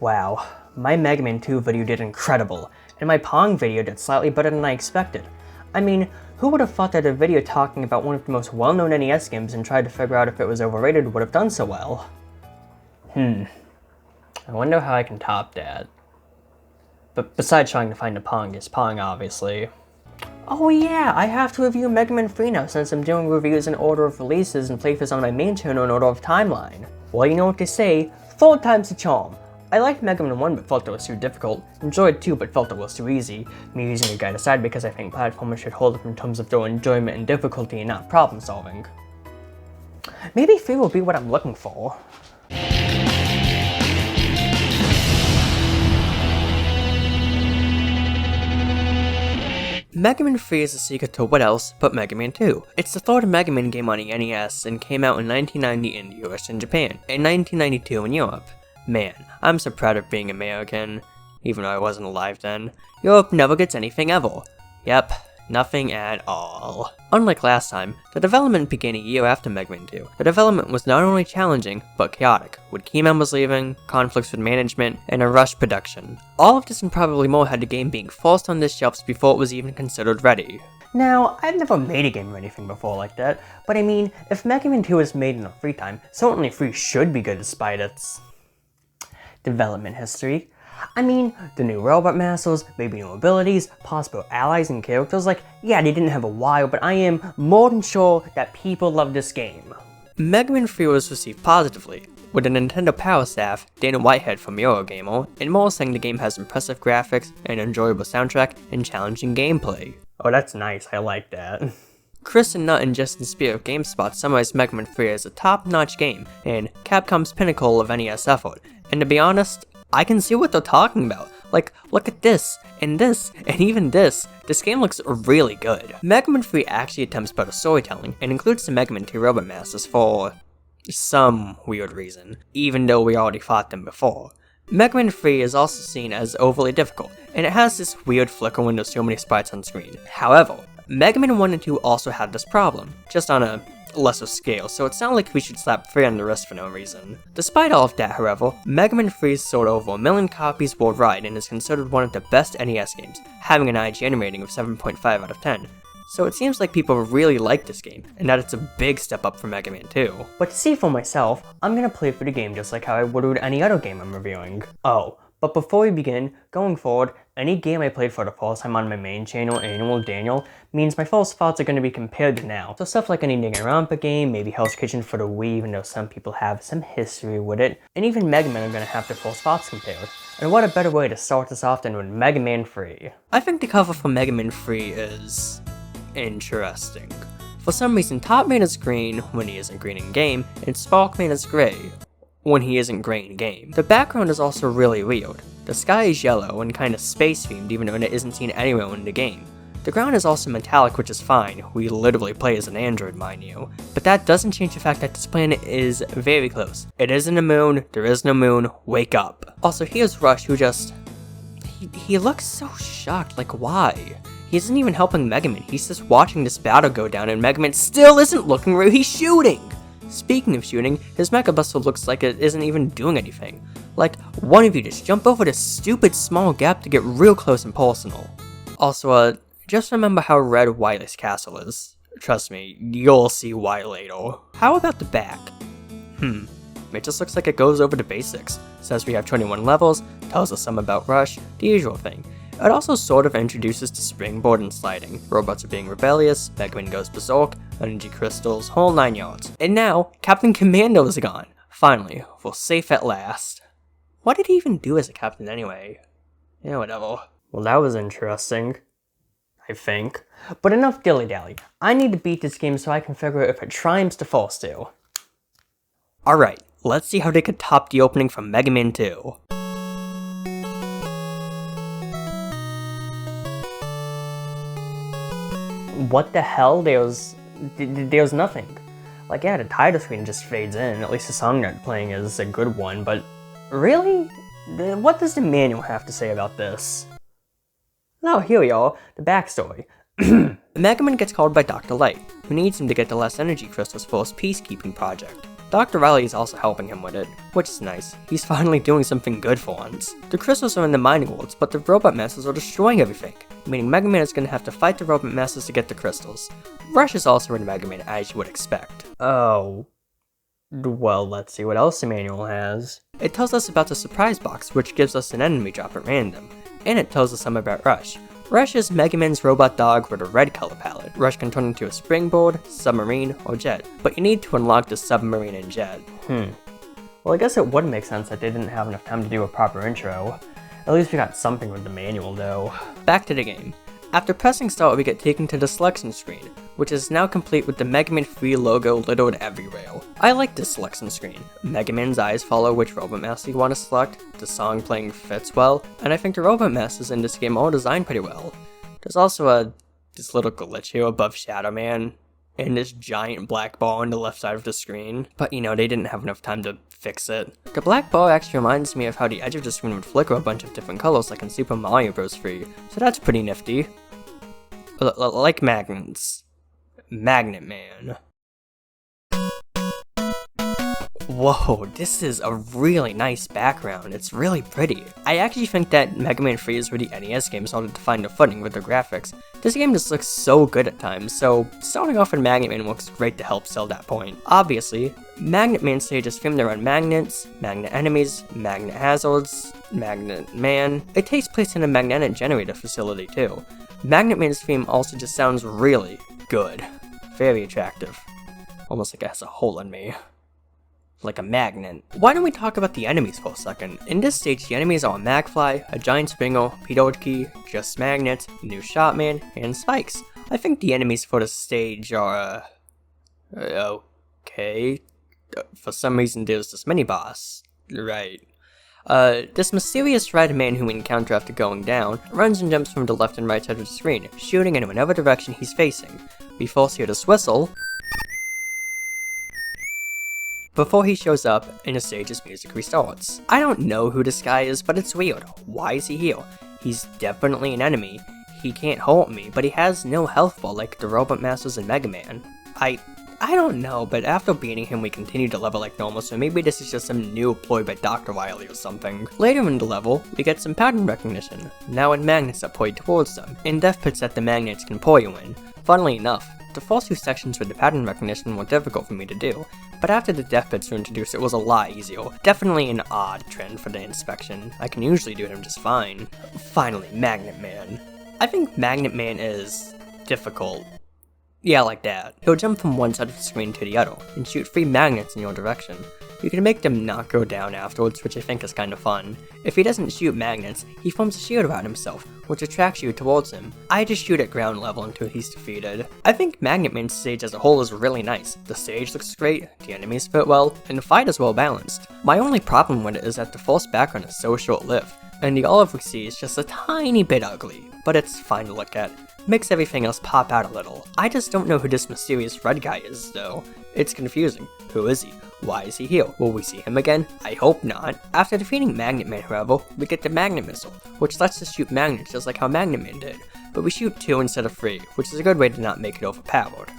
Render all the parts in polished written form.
Wow, my Mega Man 2 video did incredible, and my Pong video did slightly better than I expected. I mean, who would have thought that a video talking about one of the most well-known NES games and tried to figure out if it was overrated would have done so well? I wonder how I can top that. But besides trying to find a Pong is Pong, obviously. Oh yeah, I have to review Mega Man 3 now since I'm doing reviews in order of releases and playthroughs on my main channel in order of timeline. Well, you know what they say, 4 times the charm. I liked Mega Man 1 but felt it was too difficult, enjoyed 2 but felt it was too easy, me using a guide aside because I think platformers should hold up in terms of their enjoyment and difficulty and not problem solving. Maybe 3 will be what I'm looking for. Mega Man 3 is a sequel to what else but Mega Man 2. It's the third Mega Man game on the NES and came out in 1990 in the US and Japan, and 1992 in Europe. Man, I'm so proud of being American, even though I wasn't alive then. Europe never gets anything ever. Yep, nothing at all. Unlike last time, the development began a year after Mega Man 2. The development was not only challenging, but chaotic, with key members leaving, conflicts with management, and a rushed production. All of this and probably more had the game being forced on the shelves before it was even considered ready. Now, I've never made a game or anything before like that, but I mean, if Mega Man 2 is made in a free time, certainly 3 should be good despite its development history. I mean, the new robot masters, maybe new abilities, possible allies and characters, like, yeah, they didn't have a while, but I am more than sure that people love this game. Mega Man 3 was received positively, with the Nintendo Power staff, Dana Whitehead from Eurogamer, and more saying the game has impressive graphics, an enjoyable soundtrack, and challenging gameplay. Oh, that's nice, I like that. Kristen Nutt and Justin Spear of GameSpot summarized Mega Man 3 as a top-notch game, and Capcom's pinnacle of NES effort. And to be honest, I can see what they're talking about. Like, look at this, and even this. This game looks really good. Mega Man 3 actually attempts better storytelling, and includes the Mega Man 2 Robot Masters for some weird reason, even though we already fought them before. Mega Man 3 is also seen as overly difficult, and it has this weird flicker when there's so many sprites on screen. However, Mega Man 1 and 2 also had this problem, just on a lesser scale, so it's not like we should slap 3 on the wrist for no reason. Despite all of that, however, Mega Man 3 sold over 1 million copies worldwide and is considered one of the best NES games, having an IGN rating of 7.5 out of 10. So it seems like people really like this game, and that it's a big step up from Mega Man 2. But to see for myself, I'm gonna play through the game just like how I would with any other game I'm reviewing. Oh, but before we begin, going forward, any game I played for the first time on my main channel, Annual Daniel, means my first thoughts are going to be compared to now. So stuff like any Danganronpa game, maybe Hell's Kitchen for the Wii, even though some people have some history with it, and even Mega Man are going to have their first thoughts compared. And what a better way to start this off than with Mega Man 3. I think the cover for Mega Man 3 is interesting. For some reason, Top Man is green when he isn't green in game, and Spark Man is gray when he isn't gray in game. The background is also really weird. The sky is yellow and kind of space themed even though it isn't seen anywhere in the game. The ground is also metallic, which is fine. We literally play as an android, mind you. But that doesn't change the fact that this planet is very close. It isn't a moon, there is no moon, wake up. Also, here's Rush who just... He looks so shocked, like why? He isn't even helping Mega Man, he's just watching this battle go down and Mega Man still isn't looking where he's shooting! Speaking of shooting, his Mecha Buster looks like it isn't even doing anything. Like, one of you just jump over this stupid small gap to get real close and personal. Also, just remember how red WILY's castle is. Trust me, you'll see why later. How about the back? It just looks like it goes over the basics. Says we have 21 levels, tells us some about Rush, the usual thing. It also sort of introduces to springboard and sliding. Robots are being rebellious, Mega Man goes berserk, energy crystals, whole 9 yards. And now, Captain Commando is gone. Finally, we're safe at last. What did he even do as a captain anyway? Yeah, whatever. Well, that was interesting. I think. But enough dilly-dally. I need to beat this game so I can figure out if it triumphs to false to. Alright, let's see how they could top the opening from Mega Man 2. What the hell? There's nothing. Like, yeah, the title screen just fades in. At least the song they're playing is a good one, but really? What does the manual have to say about this? Now, here we are, the backstory. Mega Man gets called by Dr. Light, who needs him to get the less energy crystals for his peacekeeping project. Dr. WILY is also helping him with it, which is nice. He's finally doing something good for once. The crystals are in the mining worlds, but the robot masters are destroying everything, meaning Mega Man is going to have to fight the robot masters to get the crystals. Rush is also in Mega Man, as you would expect. Oh. Well, let's see what else the manual has. It tells us about the surprise box, which gives us an enemy drop at random. And it tells us some about Rush. Rush is Mega Man's robot dog with a red color palette. Rush can turn into a springboard, submarine, or jet, but you need to unlock the submarine and jet. Well, I guess it would make sense that they didn't have enough time to do a proper intro. At least we got something with the manual though. Back to the game. After pressing start, we get taken to the selection screen, which is now complete with the Mega Man 3 logo littered everywhere. I like this selection screen. Mega Man's eyes follow which Robot Master you want to select, the song playing fits well, and I think the Robot Masters in this game are designed pretty well. There's also this little glitch here above Shadow Man, and this giant black bar on the left side of the screen, but you know, they didn't have enough time to fix it. The black bar actually reminds me of how the edge of the screen would flicker a bunch of different colors like in Super Mario Bros. 3, so that's pretty nifty. Like magnets. Magnet Man. Whoa, this is a really nice background. It's really pretty. I actually think that Mega Man 3 is where the NES game started to find a footing with the graphics. This game just looks so good at times, so starting off in Magnet Man works great to help sell that point. Obviously, Magnet Man stage is themed around magnets, magnet enemies, magnet hazards, Magnet Man. It takes place in a magnetic generator facility too. Magnet Man's theme also just sounds really good. Very attractive. Almost like it has a hole in me. Like a magnet. Why don't we talk about the enemies for a second? In this stage, the enemies are a Magfly, a Giant Springer, Pedorki, Just Magnets, New Shotman, and Spikes. I think the enemies for this stage are, okay. For some reason, there's this mini-boss. Right. This mysterious red man whom we encounter after going down runs and jumps from the left and right side of the screen, shooting in whatever direction he's facing. We first hear this whistle before he shows up and the stage's music restarts. I don't know who this guy is, but it's weird. Why is he here? He's definitely an enemy. He can't hurt me, but he has no health bar like the Robot Masters in Mega Man. I don't know, but after beating him we continue to level like normal, so maybe this is just some new ploy by Dr. WILY or something. Later in the level, we get some pattern recognition, now in magnets that point towards them, and death pits that the magnets can pour you in. Funnily enough, the first few sections with the pattern recognition were difficult for me to do, but after the death pits were introduced it was a lot easier. Definitely an odd trend for the inspection. I can usually do them just fine. Finally, Magnet Man. I think Magnet Man is difficult. Yeah, like that. He'll jump from one side of the screen to the other, and shoot 3 magnets in your direction. You can make them not go down afterwards, which I think is kinda fun. If he doesn't shoot magnets, he forms a shield around himself, which attracts you towards him. I just shoot at ground level until he's defeated. I think Magnet Man's stage as a whole is really nice. The stage looks great, the enemies fit well, and the fight is well balanced. My only problem with it is that the first background is so short-lived, and the olive we see is just a tiny bit ugly, but it's fine to look at. Makes everything else pop out a little. I just don't know who this mysterious red guy is, though. It's confusing. Who is he? Why is he here? Will we see him again? I hope not. After defeating Magnet Man, however, we get the Magnet Missile, which lets us shoot magnets just like how Magnet Man did, but we shoot 2 instead of 3, which is a good way to not make it overpowered.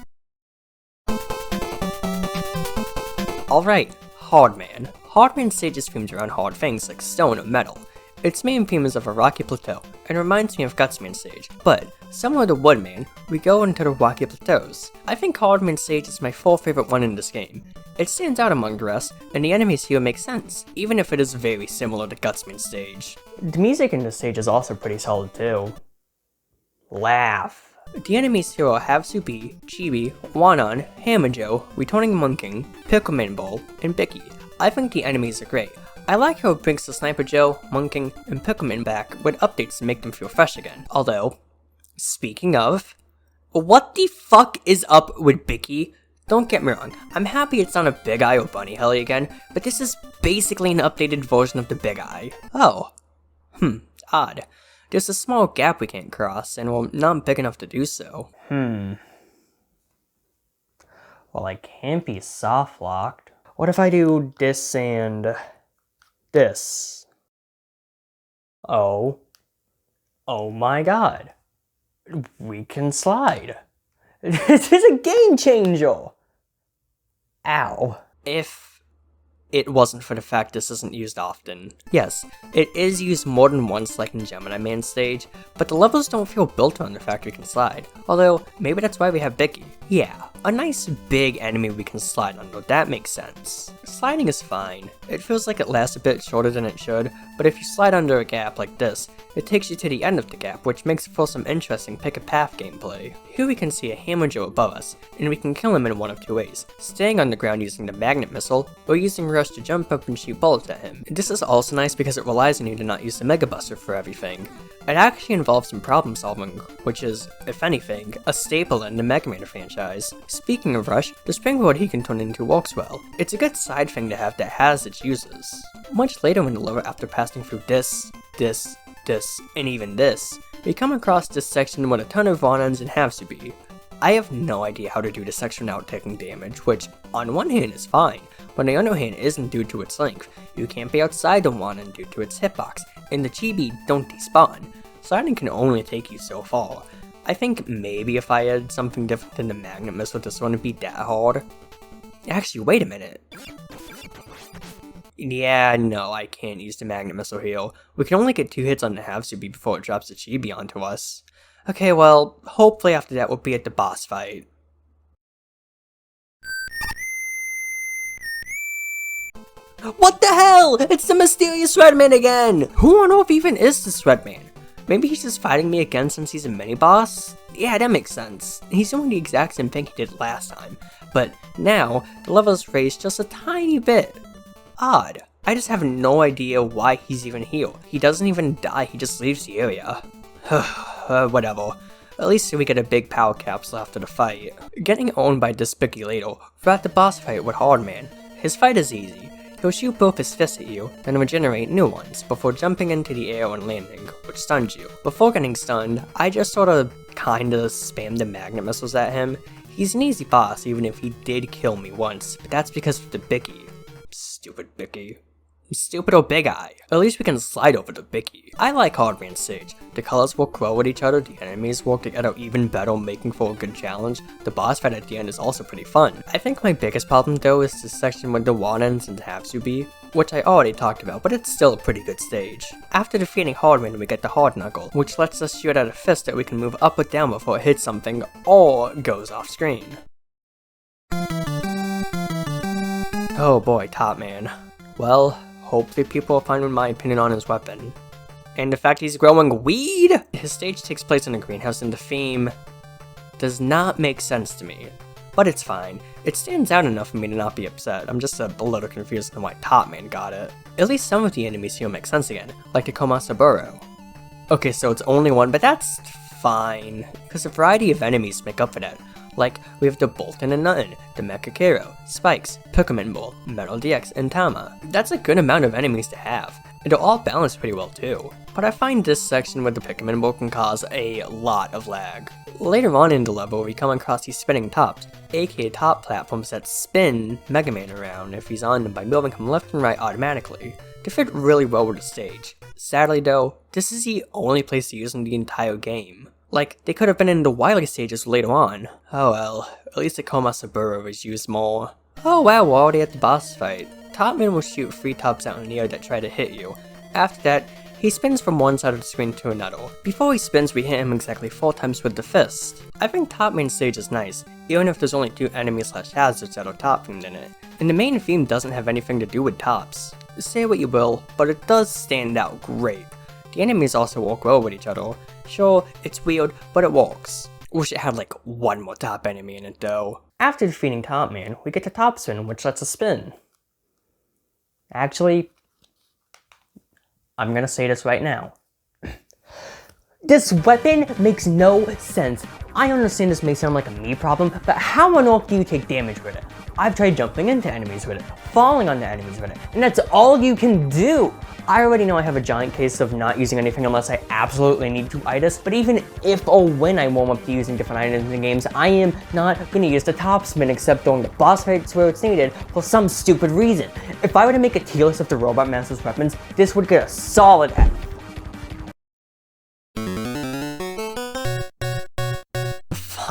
Alright, Hard Man. Hard Man stage is themed around hard things like stone or metal. Its main theme is of a rocky plateau, and reminds me of Gutsman stage, but similar to Woodman, we go into the rocky plateaus. I think Hardman stage is my 4th favorite one in this game. It stands out among the rest, and the enemies here make sense, even if it is very similar to Gutsman stage. The music in this stage is also pretty solid too. Laugh. The enemies here are Havsubi, Chibi, Wanon, Hamajo, Returning Munking, Pickleman Ball, and Bicky. I think the enemies are great. I like how it brings the Sniper Joe, Munking, and Pickleman back with updates to make them feel fresh again. Although, speaking of, what the fuck is up with Bicky? Don't get me wrong, I'm happy it's not a Big Eye or Bunny Helly again, but this is basically an updated version of the Big Eye. Oh. Odd. There's a small gap we can't cross, and we're not big enough to do so. Well, I can't be soft-locked. What if I do this and this? Oh my god. We can slide. This is a game changer. Ow. if it wasn't for the fact this isn't used often. Yes, it is used more than once like in Gemini Man stage, but the levels don't feel built on the fact we can slide. Although, maybe that's why we have Bicky. Yeah, a nice big enemy we can slide under, that makes sense. Sliding is fine. It feels like it lasts a bit shorter than it should, but if you slide under a gap like this, it takes you to the end of the gap, which makes for some interesting pick-a-path gameplay. Here we can see a Hammer Joe above us, and we can kill him in one of two ways, staying on the ground using the magnet missile, or using Rush to jump up and shoot bullets at him. This is also nice because it relies on you to not use the Mega Buster for everything. It actually involves some problem solving, which is, if anything, a staple in the Mega Man franchise. Speaking of Rush, the springboard he can turn into works well. It's a good side thing to have that has its uses. Much later in the level, after passing through this, and even this, we come across this section with a ton of run-ins and have-to-be. I have no idea how to do this section without taking damage, which on one hand is fine, but on the other hand isn't due to its length. You can't be outside the run-in due to its hitbox, and the chibi don't despawn. Sliding can only take you so far. I think maybe if I had something different than the magnet missile, this wouldn't be that hard. Actually, wait a minute. Yeah, no, I can't use the magnet missile heal. We can only get 2 hits on the have-to-be before it drops the chibi onto us. Okay, well, hopefully after that we'll be at the boss fight. What the hell? It's the mysterious Redman again! Who on earth even is this Redman? Maybe he's just fighting me again since he's a mini-boss? Yeah, that makes sense. He's doing the exact same thing he did last time, but now the level is raised just a tiny bit. Odd. I just have no idea why he's even here. He doesn't even die, he just leaves the area. Whatever. At least we get a big power capsule after the fight. Getting owned by this Bicky later, we're at the boss fight with Hardman. His fight is easy. He'll shoot both his fists at you, then regenerate new ones, before jumping into the air and landing, which stuns you. Before getting stunned, I just sorta kinda spammed the magnet missiles at him. He's an easy boss even if he did kill me once, but that's because of the Bicky. Stupid Bicky. Stupid old Big Eye. At least we can slide over the Bicky. I like Hardman stage. The colors work well with each other, the enemies work together even better, making for a good challenge. The boss fight at the end is also pretty fun. I think my biggest problem though is this section with the run-ins and have-to-be, which I already talked about, but it's still a pretty good stage. After defeating Hardman, we get the Hard Knuckle, which lets us shoot at a fist that we can move up or down before it hits something, or goes off screen. Oh boy, Top Man. Well, hopefully people are fine with my opinion on his weapon. And the fact he's growing weed? His stage takes place in a greenhouse and the theme does not make sense to me. But it's fine. It stands out enough for me to not be upset. I'm just a little confused on why Top Man got it. At least some of the enemies here make sense again, like the Komasaburo. Okay, so it's only one, but that's fine, because a variety of enemies make up for that. Like, we have the Bolton and Nuttin, the Mecha Kero, Spikes, Pikmin Bull, Metal DX, and Tama. That's a good amount of enemies to have, and they're all balanced pretty well too. But I find this section with the Pikmin Bull can cause a lot of lag. Later on in the level, we come across these spinning tops, aka top platforms that spin Mega Man around if he's on them by moving him left and right automatically. They fit really well with the stage. Sadly though, this is the only place to use them in the entire game. Like, they could have been in the WILY stages later on. Oh well, at least the Komasaburo was used more. Oh wow, we're already at the boss fight. Top Man will shoot 3 tops out in the air that try to hit you. After that, he spins from one side of the screen to another. Before he spins, we hit him exactly 4 times with the fist. I think Top Man's stage is nice, even if there's only 2 enemies/hazards that are top themed in it. And the main theme doesn't have anything to do with tops. Say what you will, but it does stand out great. The enemies also work well with each other. Sure, it's weird, but it works. Wish it had like one more top enemy in it though. After defeating Top Man, we get the top spin, which lets us spin. Actually, I'm gonna say this right now. This weapon makes no sense. I understand this may sound like a me problem, but how on earth do you take damage with it? I've tried jumping into enemies with it, falling on the enemies with it, and that's all you can do! I already know I have a giant case of not using anything unless I absolutely need to itis, but even if or when I warm up to using different items in games, I am not gonna use the top spin except during the boss fights where it's needed for some stupid reason. If I were to make a tier list of the Robot Master's weapons, this would get a solid F.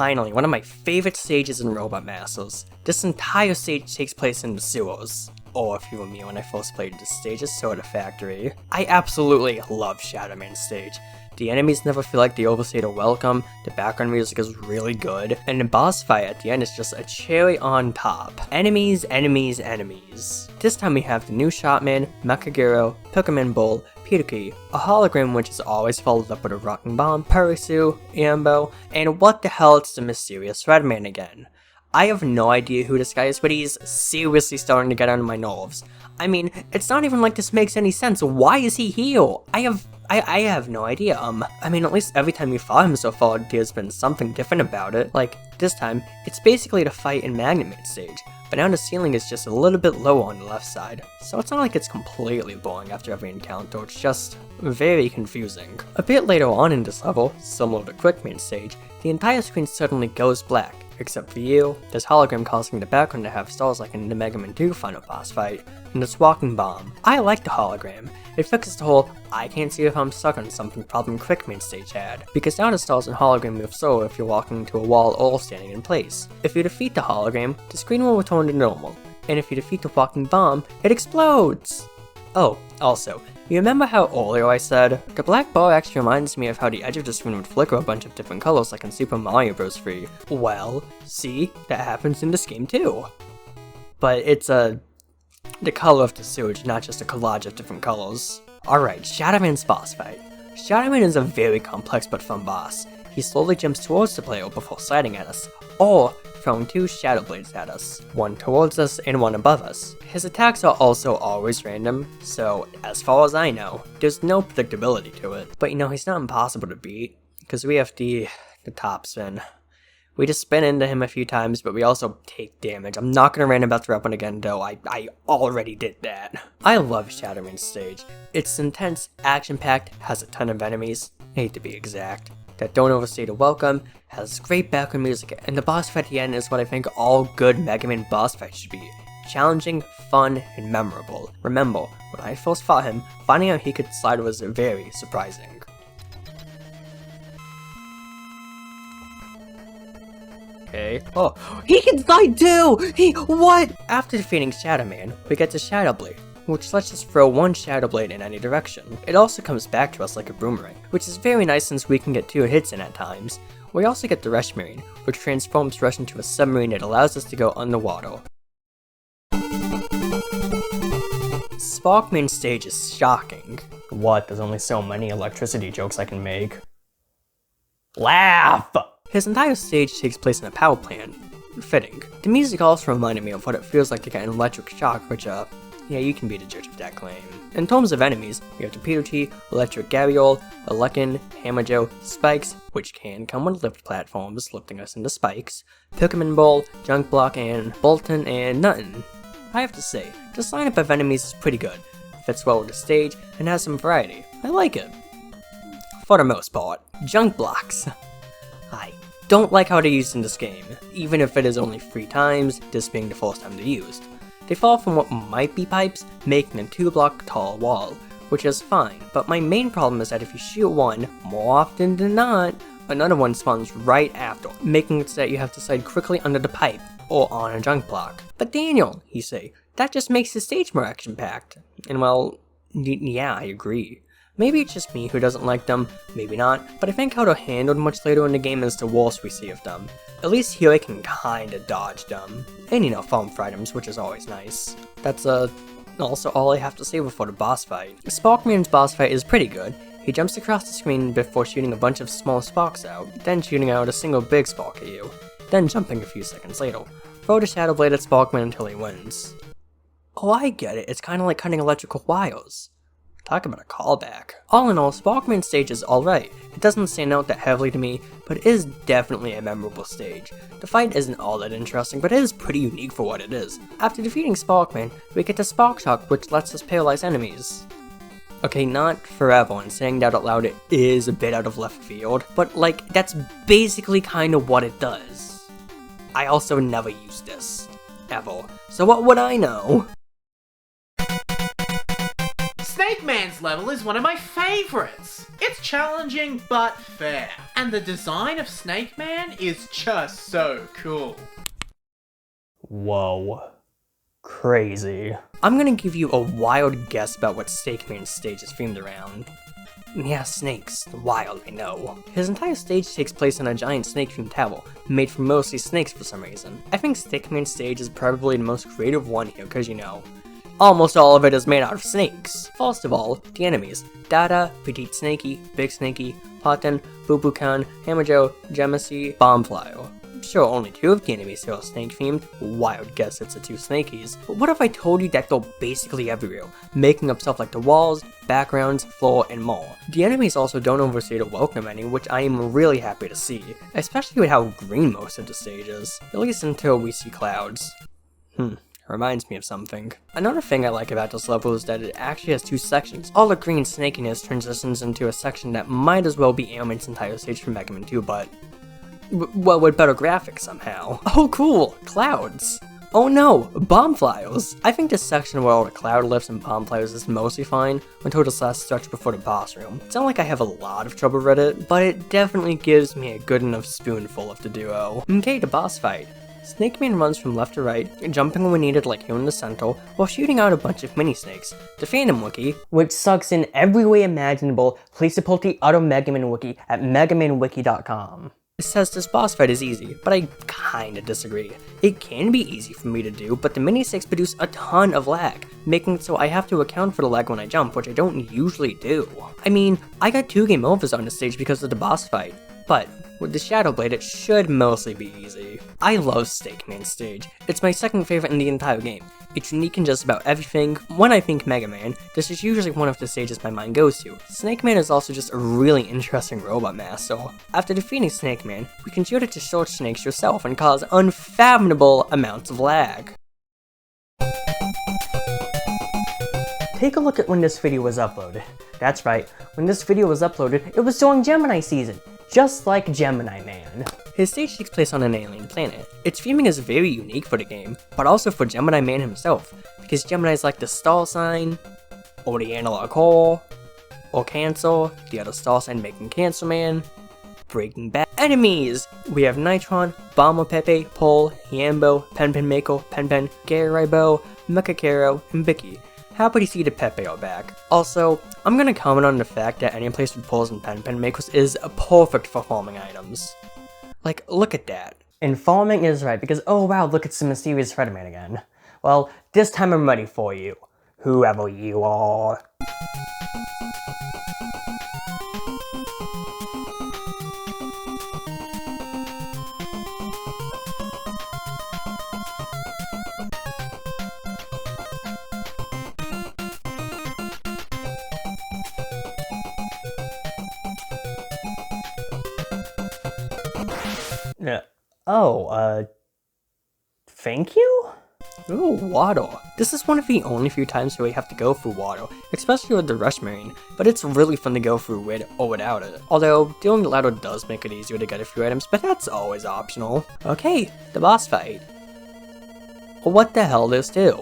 finally, one of my favorite stages in Robot Masters. This entire stage takes place in the sewers. Or if you were me when I first played this stage, it's Soda Factory. I absolutely love Shadow Man's stage. The enemies never feel like they overstayed a welcome, the background music is really good, and the boss fight at the end is just a cherry on top. Enemies, enemies, enemies. This time we have the new Shotman, Mechagiro, Pokemon Bull, Pidookie, a hologram which is always followed up with a rocking bomb, Parisu, Ambo, and what the hell, it's the mysterious Redman again. I have no idea who this guy is, but he's seriously starting to get under my nerves. I mean, it's not even like this makes any sense. Why is he here? I have no idea. I mean, at least every time you fought him so far, there's been something different about it. Like, this time, it's basically the fight in Magnemate stage, but now the ceiling is just a little bit lower on the left side. So it's not like it's completely boring after every encounter, it's just very confusing. A bit later on in this level, similar to Quickman stage, the entire screen suddenly goes black. Except for you, this hologram causing the background to have stars like in the Mega Man 2 final boss fight, and this walking bomb. I like the hologram. It fixes the whole I can't see if I'm stuck on something problem Quickman stage had, because now the stars and hologram move slower if you're walking into a wall or standing in place. If you defeat the hologram, the screen will return to normal, and if you defeat the walking bomb, it explodes! Oh, also, you remember how earlier I said, the black bar actually reminds me of how the edge of the screen would flicker a bunch of different colors like in Super Mario Bros. 3. Well, see, that happens in this game too. But it's the color of the sewage, not just a collage of different colors. Alright, Shadow Man's boss fight. Shadow Man is a very complex but fun boss. He slowly jumps towards the player before sliding at us, or throwing two Shadow Blades at us, one towards us and one above us. His attacks are also always random, so as far as I know, there's no predictability to it. But you know, he's not impossible to beat, because we have the top spin. We just spin into him a few times, but we also take damage. I'm not gonna rant about the weapon again though, I already did that. I love Shadow Man's stage. It's intense, action-packed, has a ton of enemies, I hate to be exact, that don't overstay the welcome, has great background music, and the boss fight at the end is what I think all good Mega Man boss fights should be. Challenging, fun, and memorable. Remember, when I first fought him, finding out he could slide was very surprising. Okay. Oh, he can slide too! What? After defeating Shadow Man, we get to Shadow Blade, which lets us throw one Shadow Blade in any direction. It also comes back to us like a boomerang, which is very nice since we can get 2 hits in at times. We also get the Rush Marine, which transforms Rush into a submarine that allows us to go underwater. Sparkman's stage is shocking. What? There's only so many electricity jokes I can make. Laugh! His entire stage takes place in a power plant. Fitting. The music also reminded me of what it feels like to get an electric shock, which yeah, you can be the judge of that claim. In terms of enemies, we have the Pidookie, Electric Gariole, Alekin, Hammerjoe, Spikes, which can come with lift platforms, lifting us into spikes, Pokemon Bull, Junk Block, and Bolton, and Nuttin. I have to say, this lineup of enemies is pretty good, fits well with the stage, and has some variety. I like it. For the most part. Junk Blocks. I don't like how they're used in this game, even if it is only 3 times, this being the first time they're used. They fall from what might be pipes, making a 2-block tall wall, which is fine, but my main problem is that if you shoot one, more often than not, another one spawns right after, making it so that you have to slide quickly under the pipe, or on a junk block. But Daniel, you say, that just makes the stage more action-packed. And well, yeah, I agree. Maybe it's just me who doesn't like them, maybe not, but I think how they're handled much later in the game is the worst we see of them. At least here I can kinda dodge them. And you know, farm for items, which is always nice. That's also all I have to say before the boss fight. Sparkman's boss fight is pretty good. He jumps across the screen before shooting a bunch of small sparks out, then shooting out a single big spark at you, then jumping a few seconds later. Throw the Shadow Blade at Sparkman until he wins. Oh, I get it, it's kinda like cutting electrical wires. Talk about a callback. All in all, Sparkman's stage is alright. It doesn't stand out that heavily to me, but it is definitely a memorable stage. The fight isn't all that interesting, but it is pretty unique for what it is. After defeating Sparkman, we get to Spark Shock, which lets us paralyze enemies. Okay, not forever, and saying that out loud it is a bit out of left field, but like, that's basically kinda what it does. I also never used this. Ever. So what would I know? Snake Snake Man's level is one of my favorites. It's challenging but fair. And the design of Snake Man is just so cool. Whoa. Crazy. I'm gonna give you a wild guess about what Snake Man's stage is themed around. Yeah, snakes. Wild, I know. His entire stage takes place on a giant snake-themed tower, made from mostly snakes for some reason. I think Snake Man's stage is probably the most creative one here, cause you know, almost all of it is made out of snakes. First of all, the enemies. Dada, Petite Snakey, Big Snakey, Potten, Bubukan, Hammerjoe, Gemisi, Bombflyer. Sure, only 2 of the enemies here are snake-themed. Wild guess it's the 2 snakies. But what if I told you that they're basically everywhere, making up stuff like the walls, backgrounds, floor, and more? The enemies also don't overstay the welcome any, which I am really happy to see, especially with how green most of the stage is, at least until we see clouds. Reminds me of something. Another thing I like about this level is that it actually has 2 sections. All the green snakiness transitions into a section that might as well be Ailment's entire stage from Mega Man 2, but well, with better graphics somehow. Oh cool, clouds. Oh no, bomb flyers. I think this section where all the cloud lifts and bomb flyers is mostly fine until this last stretch before the boss room. It's not like I have a lot of trouble with it, but it definitely gives me a good enough spoonful of the duo. Okay, the boss fight. Snake Man runs from left to right, jumping when needed like here in the center, while shooting out a bunch of mini snakes. The Phantom Wiki, which sucks in every way imaginable, please support the other Mega Man Wiki at megamanwiki.com. It says this boss fight is easy, but I kinda disagree. It can be easy for me to do, but the mini snakes produce a ton of lag, making it so I have to account for the lag when I jump, which I don't usually do. I mean, I got 2 game overs on the stage because of the boss fight, but with the Shadow Blade it should mostly be easy. I love Snake Man's stage. It's my second favorite in the entire game. It's unique in just about everything. When I think Mega Man, this is usually one of the stages my mind goes to. Snake Man is also just a really interesting robot mass, so after defeating Snake Man, we can shoot it to short snakes yourself and cause unfathomable amounts of lag. Take a look at when this video was uploaded. That's right, when this video was uploaded, it was during Gemini season, just like Gemini Man. His stage takes place on an alien planet. Its theming is very unique for the game, but also for Gemini Man himself, because Gemini's like the star sign, or the analog core, or Cancer, the other star sign making Cancer Man, Breaking Bad. Enemies! We have Nitron, Bomber Pepe, Pole, Yambo, Pen Mako, Pen, Garibo, Mechacaro, and Bicky. Happy to see the Pepe are back. Also, I'm gonna comment on the fact that any place with poles and pen makers is perfect for farming items. Like, look at that. And farming is right, because oh wow, look at some mysterious Spider-Man again. Well, this time I'm ready for you, whoever you are. Thank you? Ooh, water. This is one of the only few times where we have to go through water, especially with the Rush Marine, but it's really fun to go through with or without it. Although, doing the ladder does make it easier to get a few items, but that's always optional. Okay, the boss fight. What the hell, there's 2.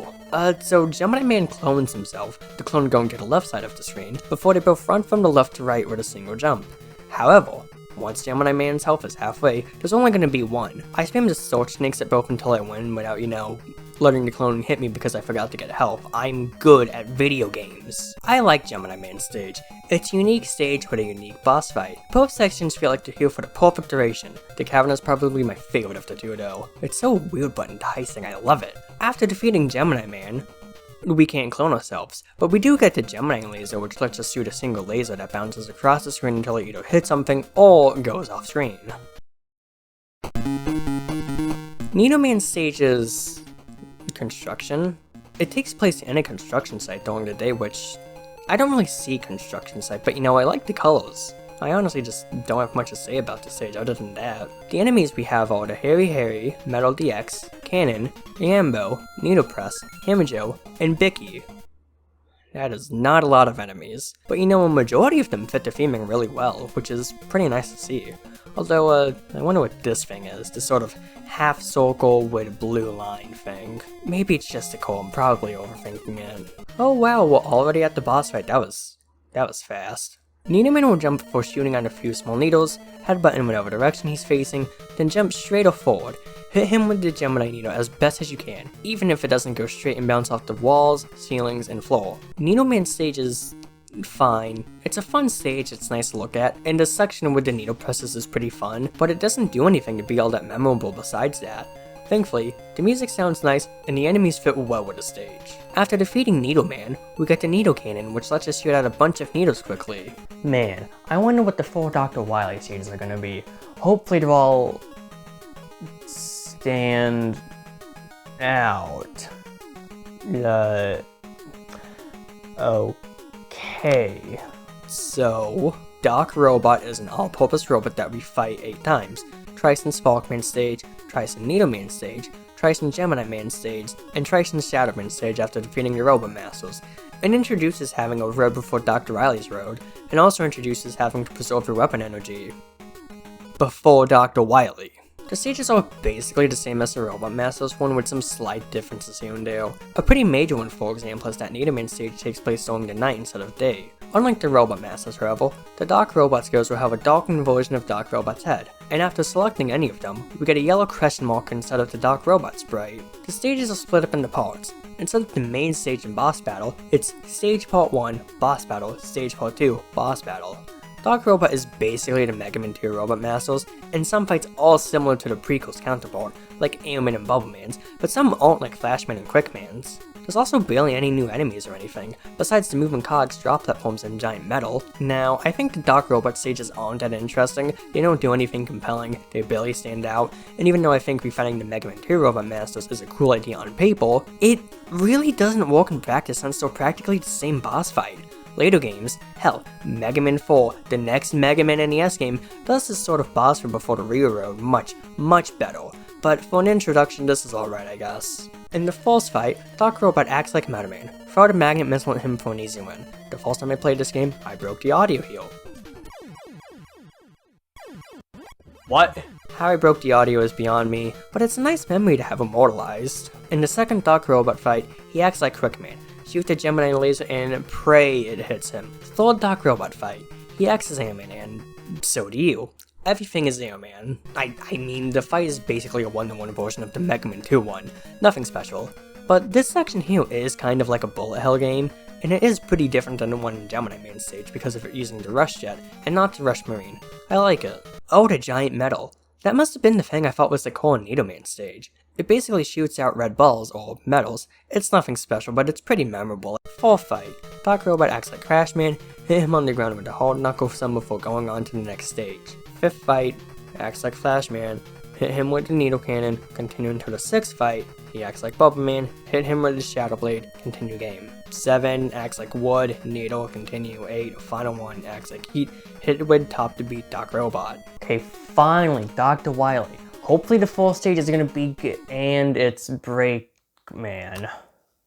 So Gemini Man clones himself, the clone going to the left side of the screen, before they both run from the left to right with a single jump. However, once Gemini Man's health is halfway, there's only going to be 1. I spam the sword snakes at both until I win without, you know, letting the clone hit me because I forgot to get health. I'm good at video games. I like Gemini Man's stage. It's a unique stage with a unique boss fight. Both sections feel like they're here for the perfect duration. The cavern is probably my favorite of the 2 though. It's so weird but enticing, I love it. After defeating Gemini Man, we can't clone ourselves, but we do get the Gemini laser, which lets us shoot a single laser that bounces across the screen until it either hits something or goes off screen. Nino Man's stage is construction. It takes place in a construction site during the day, which I don't really see construction site, but you know, I like the colors. I honestly just don't have much to say about the stage other than that. The enemies we have are the Harry, Metal DX, Cannon, Yambo, Needle Press, Hammerjoe, and Bicky. That is not a lot of enemies, but you know, a majority of them fit the theming really well, which is pretty nice to see. Although, I wonder what this thing is, this sort of half circle with blue line thing. Maybe it's just a core, I'm probably overthinking it. Oh wow, we're already at the boss fight, that was fast. Needleman will jump before shooting on a few small needles, headbutt in whatever direction he's facing, then jump straight or forward. Hit him with the Gemini needle as best as you can, even if it doesn't go straight and bounce off the walls, ceilings, and floor. Needleman's stage is fine. It's a fun stage, it's nice to look at, and the section with the needle presses is pretty fun, but it doesn't do anything to be all that memorable besides that. Thankfully, the music sounds nice, and the enemies fit well with the stage. After defeating Needleman, we get the Needle Cannon, which lets us shoot out a bunch of needles quickly. Man, I wonder what the 4 Dr. Wily stages are gonna be. Hopefully they're all stand out. Okay. So, Doc Robot is an all-purpose robot that we fight 8 times. Tryson Sparkman stage, Tryson Needleman stage, Tryson Gemini Man stage, and Tryson Shadowman stage after defeating the Robot Masters. It introduces having a road before Dr. Wily's road, and also introduces having to preserve your weapon energy before Dr. Wily. The stages are basically the same as the Robot Masters one, with some slight differences here and there. A pretty major one, for example, is that Needleman stage takes place during the night instead of day. Unlike the Robot Masters, however, the Dark Robot skills will have a darkened version of Dark Robot's head, and after selecting any of them, we get a yellow crescent mark instead of the Dark Robot sprite. The stages are split up into parts. Instead of the main stage and boss battle, it's Stage Part 1, Boss Battle, Stage Part 2, Boss Battle. Dark Robot is basically the Mega Man 2 Robot Masters, and some fights all similar to the prequel's counterpart, like Airman and Bubbleman's, but some aren't like Flashman and Quickman's. There's also barely any new enemies or anything, besides the moving cogs, drop platforms, and giant metal. Now, I think the Dark Robot stages aren't that interesting, they don't do anything compelling, they barely stand out, and even though I think refining the Mega Man 2 Robot Masters is a cool idea on paper, it really doesn't work in practice since they're practically the same boss fight. Later games, hell, Mega Man 4, the next Mega Man NES game, does this sort of boss fight before the railroad much better. But for an introduction, this is alright, I guess. In the first fight, Dark Robot acts like Meta Man. Throw the magnet missile at him for an easy win. The first time I played this game, I broke the audio heel. What? How I broke the audio is beyond me, but it's a nice memory to have immortalized. In the second Dark Robot fight, he acts like Quickman. Shoot the Gemini laser and pray it hits him. Third Dark Robot fight, he acts as Airman, and so do you. Everything is Airman. I mean, the fight is basically a one-to-one version of the Mega Man 2 one. Nothing special. But this section here is kind of like a bullet hell game, and it is pretty different than the one in Gemini Man stage because of it using the Rush Jet, and not the Rush Marine. I like it. Oh, the giant metal. That must have been the thing I thought was the core in Needleman stage. It basically shoots out red balls, or metals. It's nothing special, but it's pretty memorable. Fourth fight, Dark Robot acts like Crashman, hit him on the ground with a hard knuckle some before going on to the next stage. Fifth fight, acts like Flashman, hit him with the Needle Cannon, continue into the sixth fight, he acts like Bubbleman, hit him with the Shadow Blade, continue game. 7, acts like Wood, Needle, continue. 8, final one, acts like Heat, hit with Top to beat Dark Robot. Okay, finally, Dr. Wily. Hopefully the full stage is gonna be good, and it's Breakman.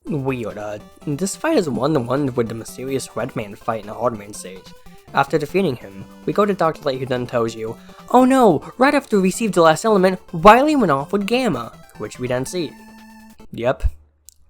Weird, this fight is one-to-one with the mysterious Red Man fight in the Hard Man stage. After defeating him, we go to Dr. Light, who then tells you, oh no, right after we received the last element, Wily went off with Gamma, which we then see. Yep,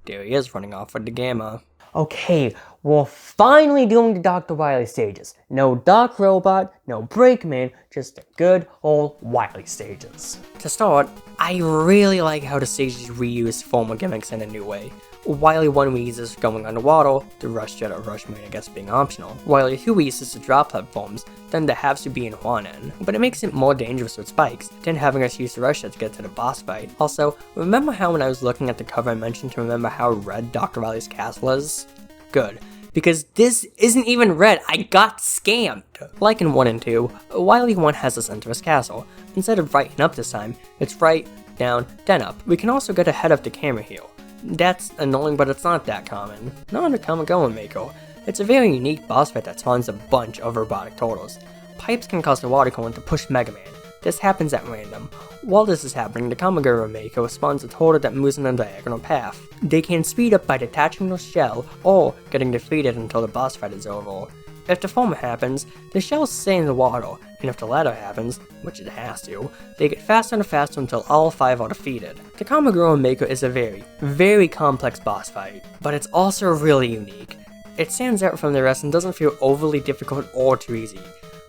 there he is running off with the Gamma. Okay, we're finally doing the Dr. Wily stages. No Dark Robot, no Breakman, just the good old Wily stages. To start, I really like how the stages reuse former gimmicks in a new way. Wily 1 we uses going underwater, the Rush Jet or Rush Marine I guess being optional. Wily 2 we uses the drop platforms, then the Have to be in one in. But it makes it more dangerous with spikes, than having us use the Rush Jet to get to the boss fight. Also, remember how when I was looking at the cover I mentioned to remember how red Dr. Wily's castle is? Good. Because this isn't even red, I got scammed! Like in 1 and 2, Wily 1 has the center of his castle. Instead of right and up this time, it's right, down, then up. We can also get ahead of the camera here. That's annoying, but it's not that common. Not uncommon going, Mako. It's a very unique boss fight that spawns a bunch of robotic turtles. Pipes can cause the water cone to push Mega Man. This happens at random. While this is happening, the Kamagura Mako spawns a turtle that moves in a diagonal path. They can speed up by detaching their shell, or getting defeated until the boss fight is over. If the former happens, the shells stay in the water, and if the latter happens, which it has to, they get faster and faster until all 5 are defeated. The Kamaguro Maker is a very, very complex boss fight, but it's also really unique. It stands out from the rest and doesn't feel overly difficult or too easy.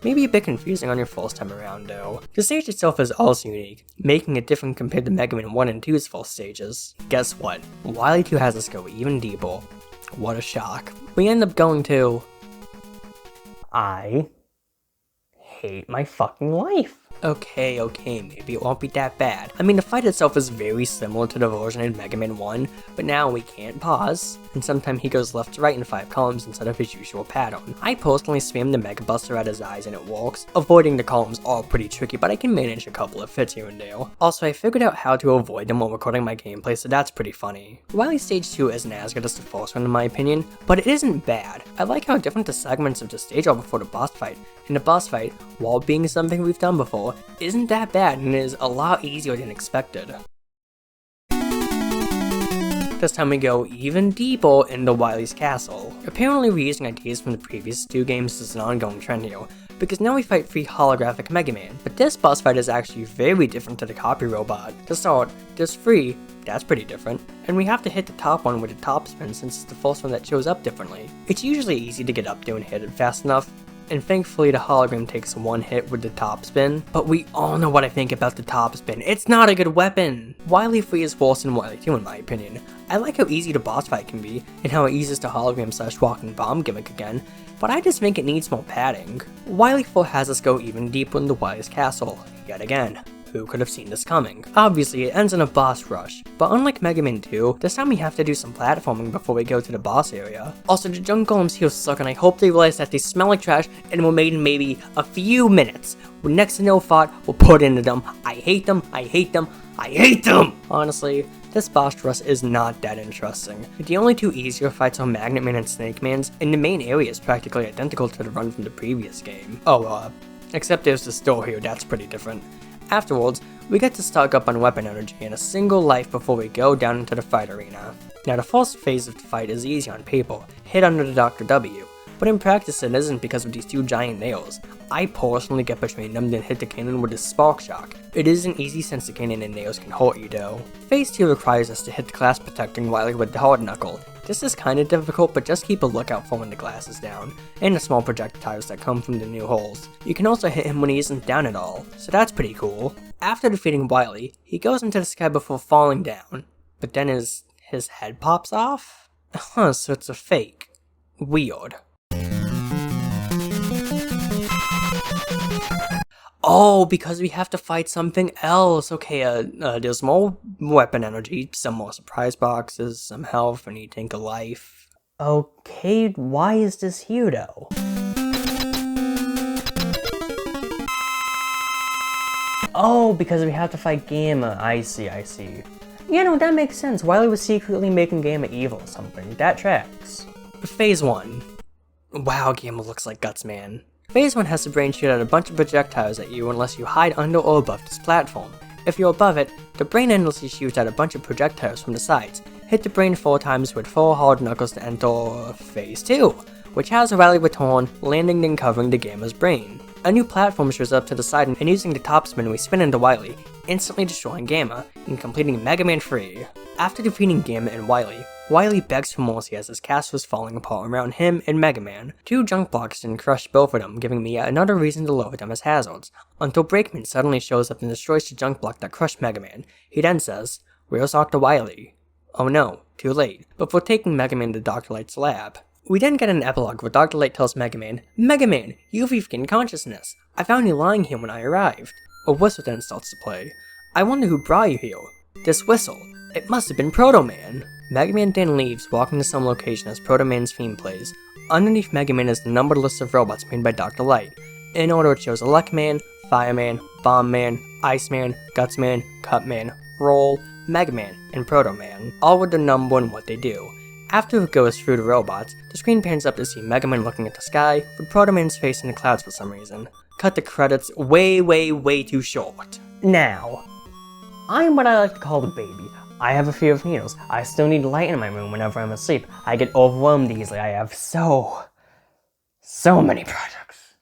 Maybe a bit confusing on your first time around though. The stage itself is also unique, making it different compared to Mega Man 1 and 2's full stages. Guess what? WILY 2 has us go even deeper. What a shock. We end up going to... I hate my fucking life. Okay, maybe it won't be that bad. I mean, the fight itself is very similar to the version in Mega Man 1, but now we can't pause, and sometimes he goes left to right in 5 columns instead of his usual pattern. I personally spam the Mega Buster at his eyes and it works. Avoiding the columns are pretty tricky, but I can manage a couple of hits here and there. Also, I figured out how to avoid them while recording my gameplay, so that's pretty funny. WILY Stage 2 isn't as good as the first one in my opinion, but it isn't bad. I like how different the segments of the stage are before the boss fight, and the boss fight, while being something we've done before, isn't that bad and is a lot easier than expected. This time we go even deeper into WILY's castle. Apparently we're using ideas from the previous 2 games as an ongoing trend here, because now we fight 3 holographic Mega Man, but this boss fight is actually very different to the copy robot. To start, there's 3, that's pretty different, and we have to hit the top one with a top spin since it's the first one that shows up differently. It's usually easy to get up there and hit it fast enough, and thankfully the hologram takes 1 hit with the top spin, but we all know what I think about the top spin. It's not a good weapon! WILY 3 is worse than WILY 2 in my opinion. I like how easy the boss fight can be, and how it uses the hologram / walking bomb gimmick again, but I just think it needs more padding. WILY 4 has us go even deeper into WILY's castle, yet again. Who could have seen this coming? Obviously, it ends in a boss rush, but unlike Mega Man 2, this time we have to do some platforming before we go to the boss area. Also, the junk golems here suck, and I hope they realize that they smell like trash and were made in maybe a few minutes, with next to no thought were put into them. I hate them, I hate them, I hate them! Honestly, this boss rush is not that interesting. The only 2 easier fights are Magnet Man and Snake Man's, and the main area is practically identical to the run from the previous game. Except there's this door here, that's pretty different. Afterwards, we get to stock up on weapon energy and a single life before we go down into the fight arena. Now the first phase of the fight is easy on paper, hit under the Dr. W, but in practice it isn't because of these 2 giant nails. I personally get between them then hit the cannon with a spark shock. It isn't easy since the cannon and nails can hurt you though. Phase 2 requires us to hit the glass protecting WILY with the hard knuckle. This is kinda difficult, but just keep a lookout for when the glass is down, and the small projectiles that come from the new holes. You can also hit him when he isn't down at all, so that's pretty cool. After defeating WILY, he goes into the sky before falling down, but then his head pops off? Huh, so it's a fake. Weird. Oh, because we have to fight something else. Okay, there's more weapon energy, some more surprise boxes, some health, and a tank of life. Okay, why is this here though? Oh, because we have to fight Gamma. I see. Yeah, no, that makes sense. WILY was secretly making Gamma evil or something. That tracks. Phase 1. Wow, Gamma looks like Guts, man. Phase 1 has the brain shoot out a bunch of projectiles at you unless you hide under or above this platform. If you're above it, the brain endlessly shoots out a bunch of projectiles from the sides. Hit the brain 4 times with 4 hard knuckles to enter Phase 2, which has a WILY return, landing and covering the Gamma's brain. A new platform shows up to the side and using the top spin we spin into WILY, instantly destroying Gamma and completing Mega Man 3. After defeating Gamma and WILY begs for mercy as his castle is falling apart around him and Mega Man. 2 junk blocks didn't crush both of them, giving me yet another reason to lower them as hazards, until Breakman suddenly shows up and destroys the junk block that crushed Mega Man. He then says, "Where's Dr. WILY?" Oh no, too late, before taking Mega Man to Dr. Light's lab. We then get an epilogue where Dr. Light tells Mega Man, you've regained consciousness. I found you lying here when I arrived. A whistle then starts to play. I wonder who brought you here. This whistle. It must have been Proto Man. Mega Man then leaves, walking to some location as Proto Man's theme plays. Underneath Mega Man is the numbered list of robots made by Dr. Light. In order it shows Electman, Fireman, Bomb Man, Iceman, Gutsman, Cutman, Roll, Mega Man, and Proto Man, all with their number and what they do. After it goes through the robots, the screen pans up to see Mega Man looking at the sky, with Proto Man's face in the clouds for some reason. Cut the credits way too short. Now, I am what I like to call the baby. I have a fear of needles. I still need light in my room whenever I'm asleep. I get overwhelmed easily. I have so So many products.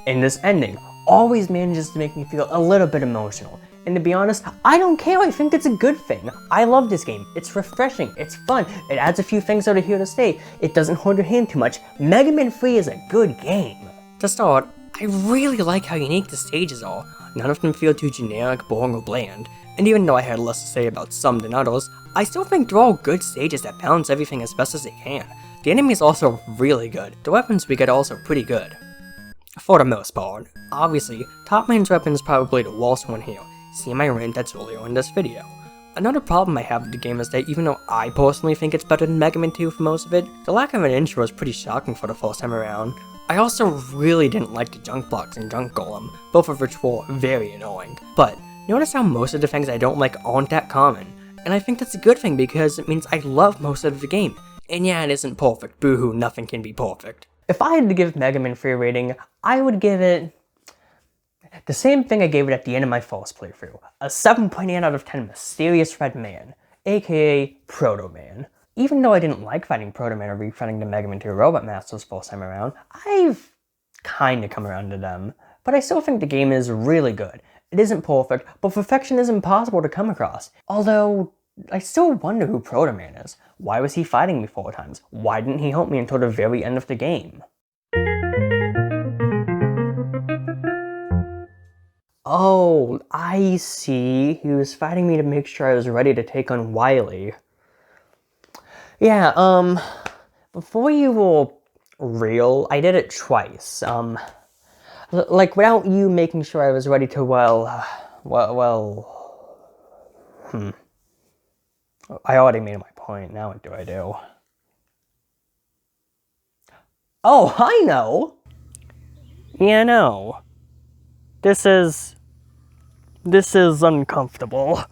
And this ending always manages to make me feel a little bit emotional. And to be honest, I don't care, I think it's a good thing. I love this game. It's refreshing, it's fun, it adds a few things that are here to stay. It doesn't hold your hand too much. Mega Man 3 is a good game. To start, I really like how unique the stages are. None of them feel too generic, boring, or bland. And even though I had less to say about some than others, I still think they're all good stages that balance everything as best as they can. The enemies are also really good. The weapons we get are also pretty good. For the most part. Obviously, Top Man's weapon is probably the worst one here. See my rant that's earlier in this video. Another problem I have with the game is that even though I personally think it's better than Mega Man 2 for most of it, the lack of an intro was pretty shocking for the first time around. I also really didn't like the junk blocks and junk golem, both of which were very annoying. But notice how most of the things I don't like aren't that common, and I think that's a good thing because it means I love most of the game. And yeah, it isn't perfect, boohoo, nothing can be perfect. If I had to give Mega Man 3 a rating, I would give it the same thing I gave it at the end of my first playthrough, a 7.8 out of 10 Mysterious Red Man, aka Proto Man. Even though I didn't like fighting Proto Man or refighting the Mega Man 2 Robot Masters first time around, I've kinda come around to them. But I still think the game is really good. It isn't perfect, but perfection is impossible to come across. Although, I still wonder who Proto Man is. Why was he fighting me 4 times? Why didn't he help me until the very end of the game? Oh, I see. He was fighting me to make sure I was ready to take on WILY. Yeah, before you were real, I did it twice. Like without you making sure I was ready to, I already made my point, now what do I do? Oh, I know! Yeah, no. This is uncomfortable.